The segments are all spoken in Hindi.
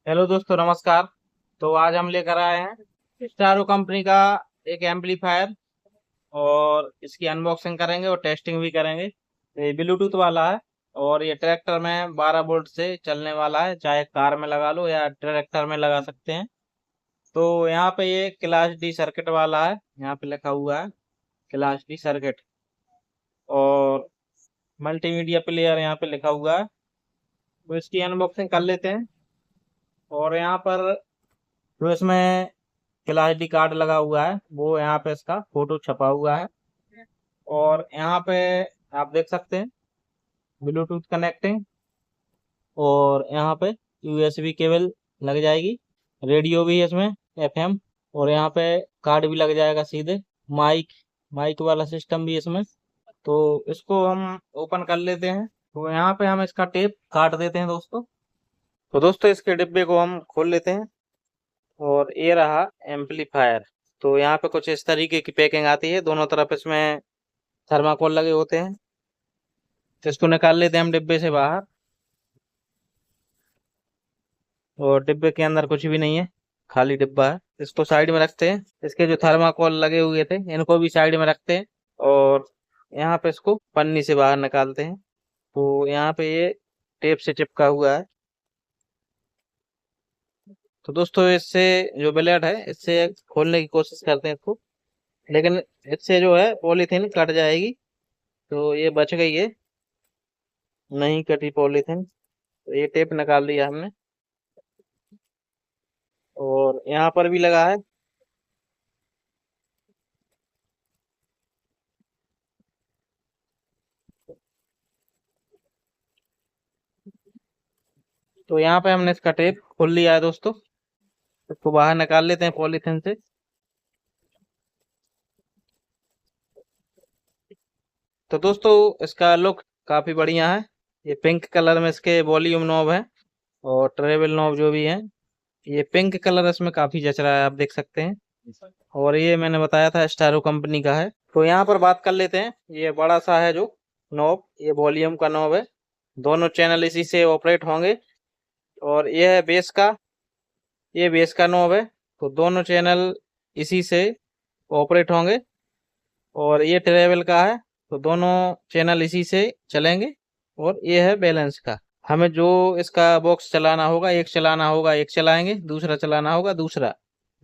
हेलो दोस्तों, नमस्कार। तो आज हम लेकर आए हैं स्टारो कंपनी का एक एम्पलीफायर और इसकी अनबॉक्सिंग करेंगे और टेस्टिंग भी करेंगे। ये ब्लूटूथ वाला है और ये ट्रैक्टर में 12 वोल्ट से चलने वाला है, चाहे कार में लगा लो या ट्रैक्टर में लगा सकते हैं। तो यहाँ पे ये क्लास डी सर्किट वाला है, यहाँ पे लिखा हुआ है क्लास डी सर्किट। और मल्टीमीडिया प्लेयर यहाँ पे लिखा हुआ है। तो इसकी अनबॉक्सिंग कर लेते हैं। और यहाँ पर जो इसमें क्लास डी कार्ड लगा हुआ है वो यहाँ पे इसका फोटो छपा हुआ है। और यहाँ पे आप देख सकते हैं ब्लूटूथ कनेक्टिंग। और यहाँ पे यूएसबी केबल लग जाएगी, रेडियो भी है इसमें, एफएम। और यहाँ पे कार्ड भी लग जाएगा सीधे। माइक माइक वाला सिस्टम भी है इसमें। तो इसको हम ओपन कर लेते हैं। तो यहाँ पे हम इसका टेप काट देते हैं दोस्तों। तो दोस्तों इसके डिब्बे को हम खोल लेते हैं। और ये रहा एम्पलीफायर। तो यहाँ पे कुछ इस तरीके की पैकिंग आती है, दोनों तरफ इसमें थर्माकोल लगे होते हैं। तो इसको निकाल लेते हैं हम डिब्बे से बाहर। और डिब्बे के अंदर कुछ भी नहीं है, खाली डिब्बा है। इसको साइड में रखते हैं, इसके जो थर्माकोल लगे हुए थे इनको भी साइड में रखते हैं। और यहाँ पे इसको पन्नी से बाहर निकालते हैं। तो यहाँ पे ये टेप से चिपका हुआ है। तो दोस्तों इससे जो ब्लेड है इससे खोलने की कोशिश करते हैं इसको, लेकिन इससे जो है पॉलीथीन कट जाएगी। तो ये बच गई है, नहीं कटी पॉलीथीन। तो ये टेप निकाल लिया हमने। और यहाँ पर भी लगा है। तो यहाँ पे हमने इसका टेप खोल लिया है दोस्तों। इसको बाहर निकाल लेते हैं पॉलीथीन से। तो दोस्तों इसका लुक काफी बढ़िया है। ये पिंक कलर में इसके वॉल्यूम नॉब है और ट्रेवल नॉब जो भी है। ये पिंक कलर इसमें काफी जच रहा है, आप देख सकते हैं। और ये मैंने बताया था स्टारो कंपनी का है। तो यहाँ पर बात कर लेते हैं, ये बड़ा सा है जो नॉब, ये वॉल्यूम का नॉब है। दोनों चैनल इसी से ऑपरेट होंगे। और ये है बेस का, ये बेस का नॉब है। तो दोनों चैनल इसी से ऑपरेट होंगे। और ये ट्रेवल का है, तो दोनों चैनल इसी से चलेंगे। और ये है बैलेंस का। हमें जो इसका बॉक्स चलाना होगा, एक चलाना होगा एक चलाएंगे, दूसरा चलाना होगा दूसरा।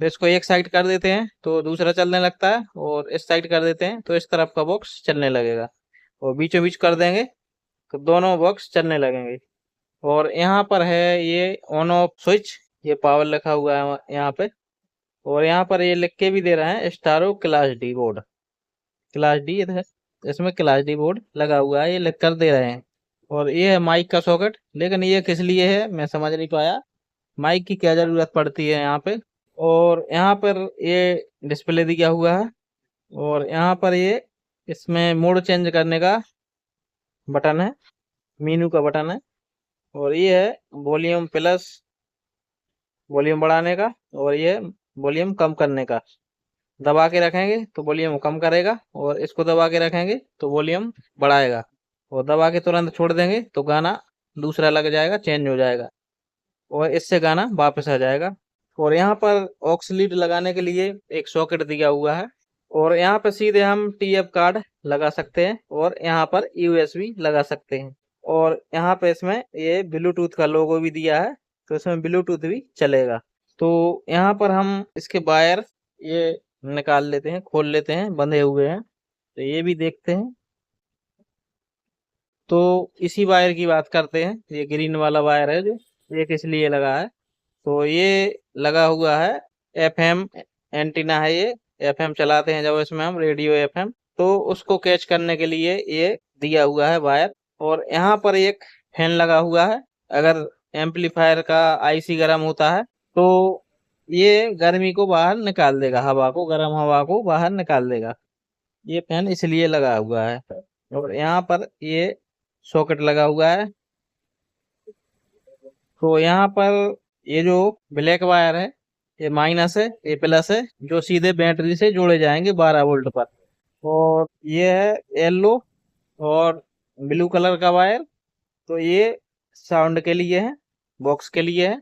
तो इसको एक साइड कर देते हैं तो दूसरा चलने लगता है, और इस साइड कर देते हैं तो इस तरफ का बॉक्स चलने लगेगा। और बीचों बीच कर देंगे तो दोनों बॉक्स चलने लगेंगे। और यहाँ पर है ये ऑन ऑफ स्विच, ये पावर लिखा हुआ है यहाँ पे। और यहाँ पर ये लिख के भी दे रहे हैं स्टारो class D board. Class D है, इसमें क्लास डी बोर्ड लगा हुआ है, ये लिख कर दे रहे हैं। और ये है माइक का सॉकेट, लेकिन ये किस लिए है मैं समझ नहीं पाया। माइक की क्या जरूरत पड़ती है यहाँ पे। और यहाँ पर ये डिस्प्ले दिया हुआ है। और यहाँ पर ये इसमें मोड चेंज करने का बटन है, मीनू का बटन है। और ये है वॉल्यूम प्लस, वॉल्यूम बढ़ाने का। और ये वॉल्यूम कम करने का। दबा के रखेंगे तो वॉल्यूम कम करेगा, और इसको दबा के रखेंगे तो वॉल्यूम बढ़ाएगा। और दबा के तुरंत छोड़ देंगे तो गाना दूसरा लग जाएगा, चेंज हो जाएगा। और इससे गाना वापस आ जाएगा। और यहाँ पर ऑक्स लीड लगाने के लिए एक सॉकेट दिया हुआ है। और यहाँ पर सीधे हम टीएफ कार्ड लगा सकते हैं, और यहाँ पर यूएसबी लगा सकते हैं। और यहाँ पे इसमें ये ब्लूटूथ का लोगो भी दिया है, तो इसमें ब्लूटूथ भी चलेगा। तो यहाँ पर हम इसके वायर ये निकाल लेते हैं, खोल लेते हैं, बंधे हुए हैं। तो ये भी देखते हैं। तो इसी वायर की बात करते हैं, ये ग्रीन वाला वायर है जो, ये किस लिए लगा है। तो ये लगा हुआ है एफएम एंटीना है ये। एफएम चलाते हैं जब इसमें हम, रेडियो एफएम, तो उसको कैच करने के लिए ये दिया हुआ है वायर। और यहाँ पर एक फैन लगा हुआ है। अगर एम्पलीफायर का आईसी गर्म होता है तो ये गर्मी को बाहर निकाल देगा, हवा को, गर्म हवा को बाहर निकाल देगा। ये फैन इसलिए लगा हुआ है। और यहाँ पर ये सॉकेट लगा हुआ है। तो यहाँ पर ये जो ब्लैक वायर है ये माइनस है, ये प्लस है, जो सीधे बैटरी से जोड़े जाएंगे 12 वोल्ट पर। और ये है येलो और ब्लू कलर का वायर। तो ये साउंड के लिए है, बॉक्स के लिए है।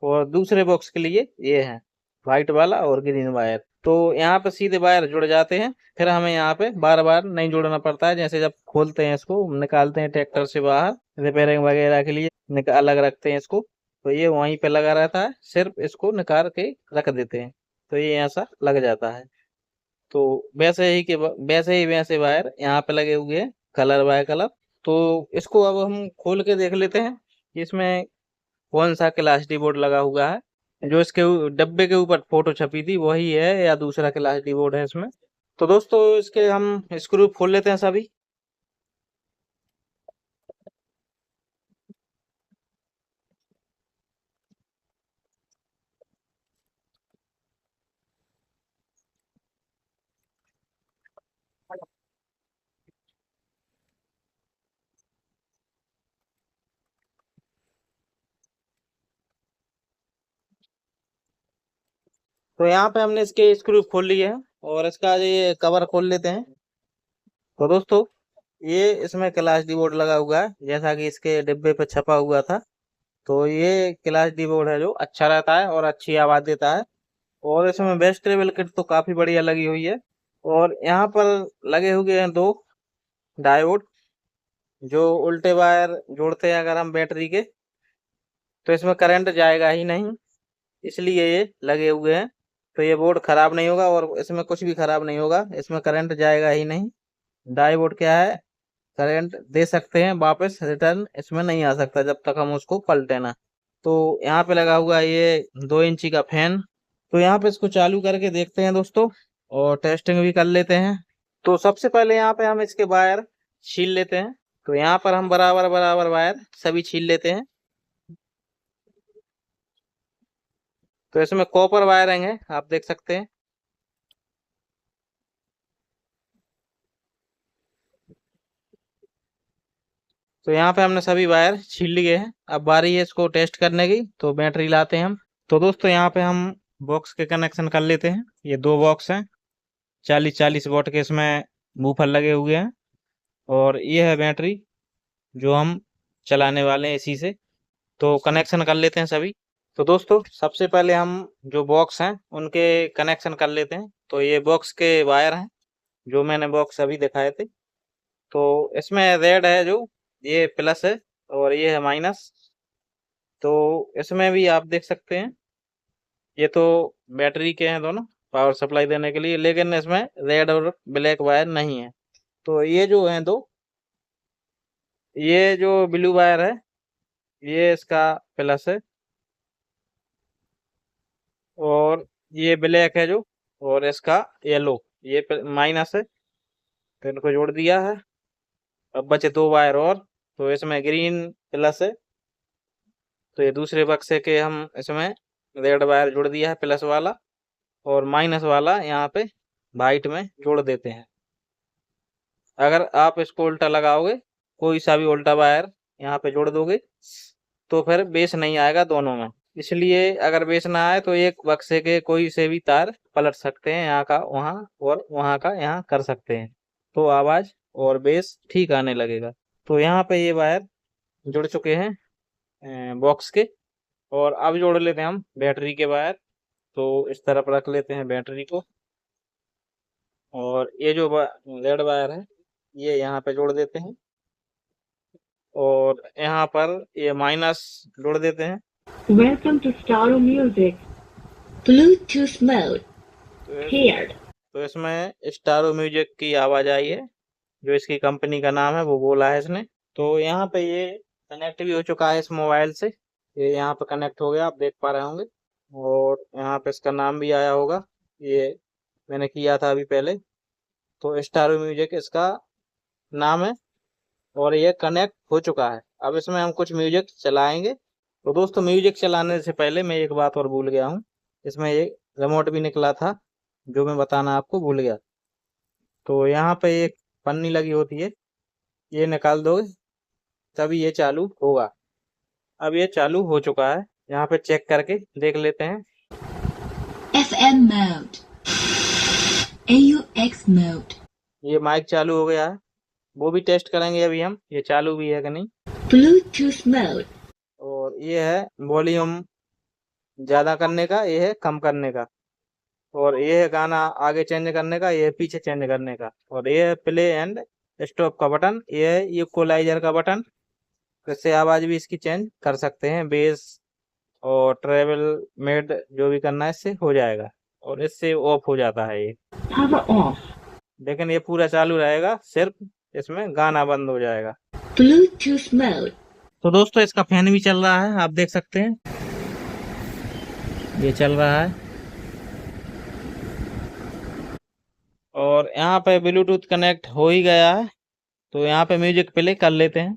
और दूसरे बॉक्स के लिए ये है व्हाइट वाला और ग्रीन वायर। तो यहाँ पे सीधे वायर जुड़ जाते हैं, फिर हमें यहाँ पे बार बार नहीं जोड़ना पड़ता है। जैसे जब खोलते हैं इसको, निकालते हैं ट्रैक्टर से बाहर रिपेयरिंग वगैरह के लिए, अलग रखते हैं इसको, तो ये वहीं पे लगा रहता है, सिर्फ इसको निकाल के रख देते हैं तो ये ऐसा लग जाता है। तो वैसे वायर यहाँ पे लगे हुए हैं कलर बाय कलर। तो इसको अब हम खोल के देख लेते हैं कि इसमें कौन सा क्लास डी बोर्ड लगा हुआ है। जो इसके डब्बे के ऊपर फोटो छपी थी वही है या दूसरा क्लास डी बोर्ड है इसमें। तो दोस्तों इसके हम स्क्रू खोल लेते हैं सभी। तो यहाँ पे हमने इसके स्क्रू खोल लिए हैं और इसका ये कवर खोल लेते हैं। तो दोस्तों ये इसमें क्लास डी बोर्ड लगा हुआ है जैसा कि इसके डिब्बे पे छपा हुआ था। तो ये क्लास डी बोर्ड है जो अच्छा रहता है और अच्छी आवाज देता है। और इसमें बेस्ट ट्रेवल किट तो काफी बढ़िया लगी हुई है। और यहाँ पर लगे हुए हैं दो डायोड जो उल्टे वायर जोड़ते हैं अगर हम बैटरी के, तो इसमें करंट जाएगा ही नहीं, इसलिए ये लगे हुए हैं। तो ये बोर्ड खराब नहीं होगा और इसमें कुछ भी खराब नहीं होगा, इसमें करंट जाएगा ही नहीं। डाई बोर्ड क्या है, करंट दे सकते हैं वापस, रिटर्न इसमें नहीं आ सकता जब तक हम उसको पलटे ना। तो यहाँ पे लगा हुआ है ये 2 इंची का फैन। तो यहाँ पे इसको चालू करके देखते हैं दोस्तों और टेस्टिंग भी कर लेते हैं। तो सबसे पहले यहाँ पे हम इसके वायर छील लेते हैं। तो यहाँ पर हम बराबर बराबर वायर सभी छील लेते हैं। तो इसमें कॉपर वायरिंग है, आप देख सकते हैं। तो यहाँ पे हमने सभी वायर छील लिए हैं, अब बारी है इसको टेस्ट करने की। तो बैटरी लाते हैं हम। तो दोस्तों यहाँ पे हम बॉक्स के कनेक्शन कर लेते हैं। ये दो बॉक्स हैं, 40-40 वॉट के इसमें बूफर लगे हुए हैं। और ये है बैटरी जो हम चलाने वाले हैं इसी से। तो कनेक्शन कर लेते हैं सभी। तो दोस्तों सबसे पहले हम जो बॉक्स हैं उनके कनेक्शन कर लेते हैं। तो ये बॉक्स के वायर हैं जो मैंने बॉक्स अभी दिखाए थे। तो इसमें रेड है जो, ये प्लस है और ये है माइनस। तो इसमें भी आप देख सकते हैं ये तो बैटरी के हैं दोनों, पावर सप्लाई देने के लिए, लेकिन इसमें रेड और ब्लैक वायर नहीं है। तो ये जो है दो, ये जो ब्लू वायर है ये इसका प्लस है और ये ब्लैक है जो, और इसका येलो ये माइनस है। तो इनको जोड़ दिया है। अब बचे दो वायर और, तो इसमें ग्रीन प्लस है। तो ये दूसरे बक्से के हम इसमें रेड वायर जोड़ दिया है प्लस वाला, और माइनस वाला यहाँ पे वाइट में जोड़ देते हैं। अगर आप इसको उल्टा लगाओगे, कोई सा भी उल्टा वायर यहाँ पे जोड़ दोगे, तो फिर बेस नहीं आएगा दोनों में। इसलिए अगर बेस ना आए तो एक बक्से के कोई से भी तार पलट सकते हैं, यहाँ का वहाँ और वहाँ का यहाँ कर सकते हैं, तो आवाज और बेस ठीक आने लगेगा। तो यहाँ पे ये वायर जुड़ चुके हैं बॉक्स के। और अब जोड़ लेते हैं हम बैटरी के वायर। तो इस तरफ रख लेते हैं बैटरी को, और ये जो रेड वायर है ये यहाँ पे जोड़ देते हैं, और यहाँ पर ये माइनस जोड़ देते हैं। Welcome to Staro Music. Bluetooth mode paired. तो इसमें स्टारो म्यूजिक की आवाज आई है, जो इसकी कंपनी का नाम है वो बोला है इसने। तो यहाँ पे ये कनेक्ट भी हो चुका है इस मोबाइल से, ये यहाँ पे कनेक्ट हो गया, आप देख पा रहे होंगे। और यहाँ पे इसका नाम भी आया होगा, ये मैंने किया था अभी पहले। तो स्टारो म्यूजिक इसका नाम है और ये कनेक्ट हो चुका है। अब इसमें हम कुछ म्यूजिक चलाएंगे। तो दोस्तों म्यूजिक चलाने से पहले मैं एक बात और भूल गया हूँ, इसमें ये रिमोट भी निकला था जो मैं बताना आपको भूल गया। तो यहाँ पे एक पन्नी लगी होती है, ये निकाल दोगे तभी ये चालू होगा। अब ये चालू हो चुका है, यहाँ पे चेक करके देख लेते हैं। FM mode. AUX mode. ये माइक चालू हो गया है, वो भी टेस्ट करेंगे अभी हम, ये चालू भी है कि नहीं। Bluetooth mode. और ये है वॉल्यूम ज़्यादा करने का, ये है कम करने का। और ये है गाना आगे चेंज करने का, ये है पीछे चेंज करने का। और ये है प्ले एंड स्टॉप का बटन, ये है इक्वलाइजर का बटन। इससे आवाज़ भी इसकी चेंज कर सकते हैं, बेस और ट्रेवल मेड जो भी करना है इससे हो जाएगा। और इससे ऑफ हो जाता है ये, Power off. लेकिन ये पूरा चालू रहेगा, सिर्फ इसमें गाना बंद हो जाएगा। Bluetooth mode. तो दोस्तों इसका फैन भी चल रहा है, आप देख सकते हैं ये चल रहा है। और यहाँ पे ब्लूटूथ कनेक्ट हो ही गया है, तो यहाँ पे म्यूजिक प्ले कर लेते हैं।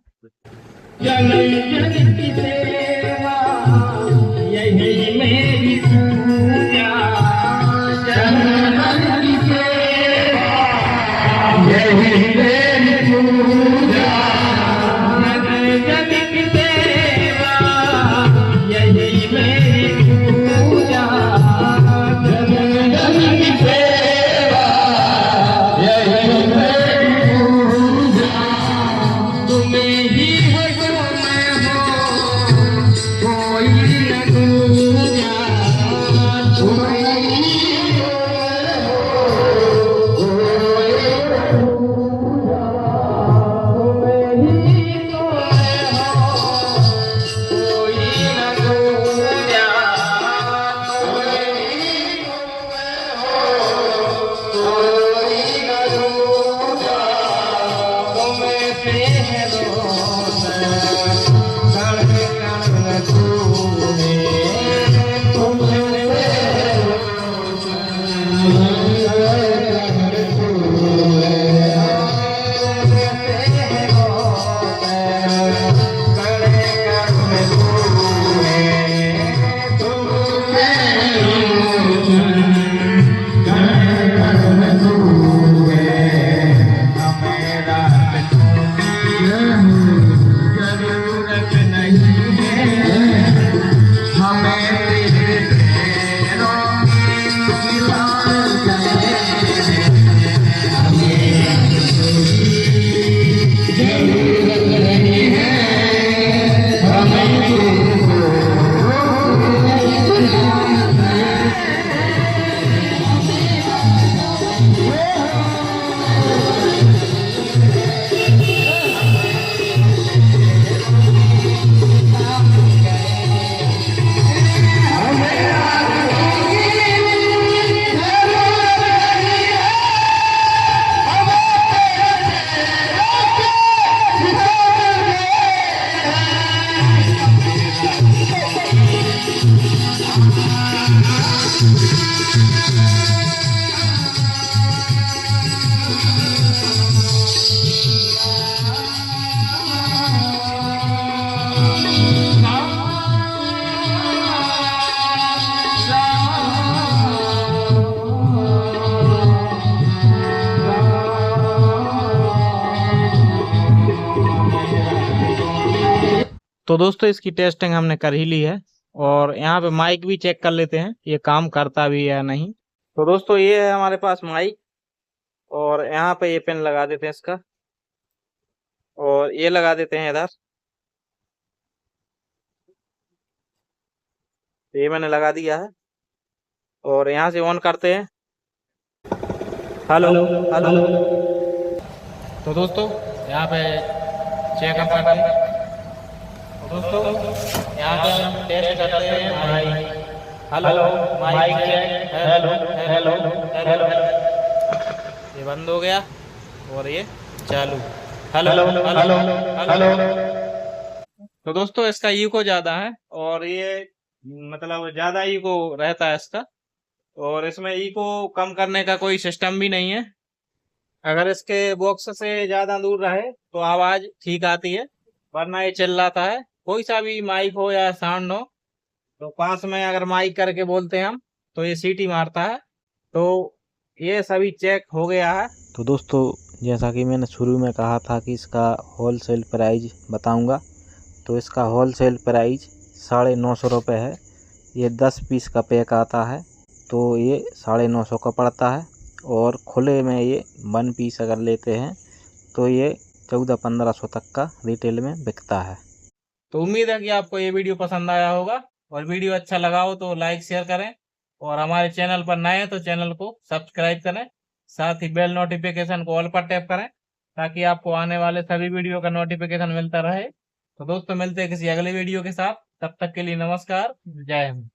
तो दोस्तों इसकी टेस्टिंग हमने कर ही ली है, और यहाँ पे माइक भी चेक कर लेते हैं ये काम करता भी है या नहीं। तो दोस्तों ये है हमारे पास माइक, और यहाँ पे ये पिन लगा देते हैं इसका, और ये लगा देते हैं इधर। ये मैंने लगा दिया है, और यहाँ से ऑन करते हैं। Hello hello. तो दोस्तों यहाँ पे चेकअप करते हैं। तो दोस्तों यहाँ पे हम टेस्ट करते हैं mic. Hello mic check, hello hello hello. ये बंद हो गया और ये चालू। Hello hello hello. तो दोस्तों इसका इको ज़्यादा है, और ये मतलब ज़्यादा इको रहता है इसका, और इसमें इको कम करने का कोई सिस्टम भी नहीं है। अगर इसके बॉक्स से ज़्यादा दूर रहे तो आवाज़ ठीक आती है, वरना ये चिल्लाता है। कोई सा भी माइक हो या साउंड हो, तो पास में अगर माइक करके बोलते हैं हम तो ये सीटी मारता है। तो ये सभी चेक हो गया है। तो दोस्तों जैसा कि मैंने शुरू में कहा था कि इसका होलसेल प्राइस बताऊंगा, तो इसका होलसेल प्राइस 950 रुपये है। ये 10 पीस का पैक आता है, तो ये 950 का पड़ता है। और खुले में ये 1 पीस अगर लेते हैं तो ये 1400-1500 तक का रिटेल में बिकता है। तो उम्मीद है कि आपको ये वीडियो पसंद आया होगा। और वीडियो अच्छा लगा हो तो लाइक शेयर करें, और हमारे चैनल पर नए हैं तो चैनल को सब्सक्राइब करें, साथ ही बेल नोटिफिकेशन को ऑल पर टैप करें ताकि आपको आने वाले सभी वीडियो का नोटिफिकेशन मिलता रहे। तो दोस्तों मिलते हैं किसी अगले वीडियो के साथ, तब तक के लिए नमस्कार, जय हिंद।